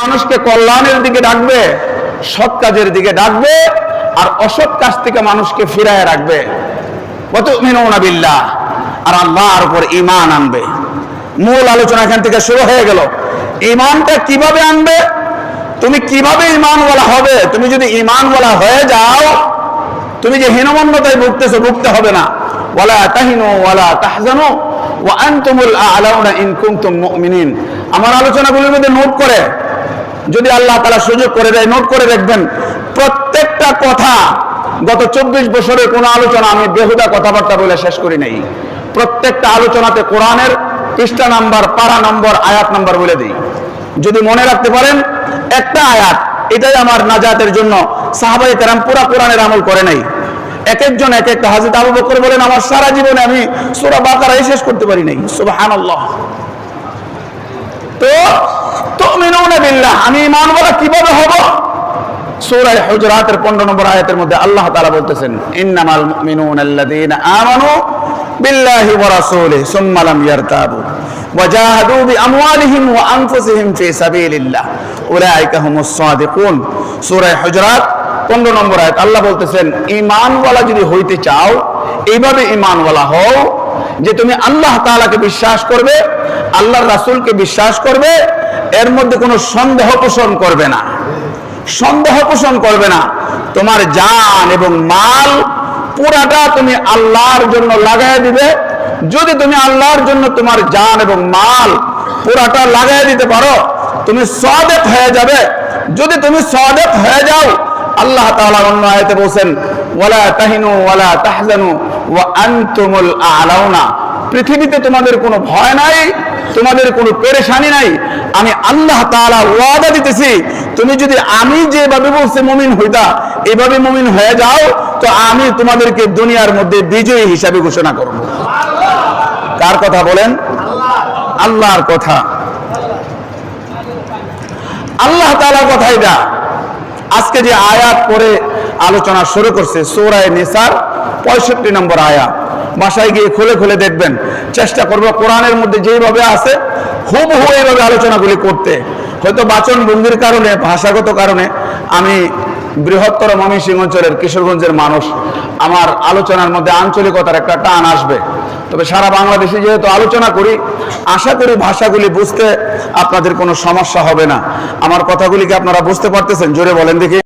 মানুষকে কল্যাণের দিকে ডাকবে, সৎ কাজের দিকে ডাকবে, আর অসৎ কাজ থেকে মানুষকে ফিরায় রাখবে। ওয়াতুমিনুনা বিল্লাহ, আর আল্লাহর উপর ঈমান আনবে। মূল আলোচনা এখান থেকে শুরু হয়ে গেল। ঈমানটা কিভাবে আনবে? তুমি কিভাবে ঈমানওয়ালা হবে? তুমি যদি ঈমানওয়ালা হয়ে যাও, তুমি যে হীনমন্যতায় ভুগতেছো, ভুগতে হবে না। ওয়ালা তাহিনু ওয়ালা তাহজানু ওয়া আনতুমুল আ'লাউনা ইন কুনতুম মুমিনিন। আমার আলোচনাগুলোর মধ্যে নোট করে, যদি আল্লাহ তাআলা সুযোগ করে দেয়, নোট করে রাখবেন। প্রত্যেকটা কথা, গত 24 বছরের কোন আলোচনা আমি বেহুদা কথাবার্তা বলে শেষ করি নাই। প্রত্যেকটা আলোচনাতে কোরআনের পৃষ্ঠা নাম্বার, পারা নম্বর, আয়াত নাম্বার বলে দিই। যদি মনে রাখতে পারেন একটা আয়াত, এটাই আমার নাজাতের জন্য। সাহাবায়ে কেরাম পুরা কোরআনের আমল করে নাই। এক একজন এক একটা। হযরত আবু বকর বলেন, আমার সারা জীবনে আমি সূরা বাকারাই শেষ করতে পারি নাই। সুবহানাল্লাহ। তো তুমিনুনা বিল্লাহ, আমি ঈমানওয়ালা কিভাবে হব? সূরা হুজুরাতের 15 নম্বর আয়াতের মধ্যে আল্লাহ তাআলা বলতেছেন, ইন্নামাল মুমিনুনা আল্লাযীনা আমানু বিল্লাহি ওয়া রাসূলিহি সুম্মা লাম ইয়ারতাবু ওয়া জাহাদু বিআমওয়ালিহিম ওয়া আনফুসিহিম ফি সাবিলিল্লাহ উলাইকা হুমুস সাদিকুন। সূরা হুজুরাত 15 নম্বর আয়াত। আল্লাহ বলতেছেন, ঈমানওয়ালা যদি হইতে চাও, এইভাবে ঈমানওয়ালা হও যে তুমি আল্লাহ তাআলাকে বিশ্বাস করবে, আল্লাহর রাসূলকে বিশ্বাস করবে, এর মধ্যে কোনো সন্দেহ পোষণ করবে না। সন্দেহ পোষণ করবে না। তোমার জান এবং মাল পুরাটা তুমি আল্লাহর জন্য লাগায় দিবে। যদি তুমি আল্লাহর জন্য তোমার জান এবং মাল পুরাটা লাগায় দিতে পারো, তুমি সাদিক হয়ে যাবে। যদি তুমি সাদিক হয়ে যাও, আল্লাহ তাআলা অন্য আয়াতে বলেন, ওয়ালা তাহিনু ওয়ালা তাহজানু ওয়া আনতুমুল আ'লাউনা। পৃথিবীতে তোমাদের কোনো ভয় নাই, তোমাদের কোনো পেরেশানি নাই। আমি আল্লাহ তাআলা ওয়াদা দিতেছি, তুমি যদি আমি যেভাবে বলছি মুমিন হইতা, এইভাবে মুমিন হয়ে যাও, তো আমি তোমাদেরকে দুনিয়ার মধ্যে বিজয়ী হিসাবে ঘোষণা করব। কার কথা বলেন? আল্লাহর কথা। আল্লাহ তাআলার কথা এটা। আজকে যে আয়াত পড়ে আলোচনা শুরু করছে, সূরা নিসার 65 নম্বর আয়াত। বাসায় গিয়ে খুলে খুলে দেখবেন। চেষ্টা করব কোরআনের মধ্যে যেভাবে আছে হুবহু এইভাবে আলোচনাগুলি করতে। হয়তো বাচন ভঙ্গির কারণে, ভাষাগত কারণে আমি বৃহত্তর ময়মনসিংহ অঞ্চলের কিশোরগঞ্জের মানুষ, আমার আলোচনার মধ্যে আঞ্চলিকতার একটা টান আসবে। তবে সারা বাংলাদেশে যেহেতু আলোচনা করি, আশা করি ভাষাগুলি বুঝতে আপনাদের কোনো সমস্যা হবে না। আমার কথাগুলিকে আপনারা বুঝতে পারতেছেন? জোরে বলেন দেখি।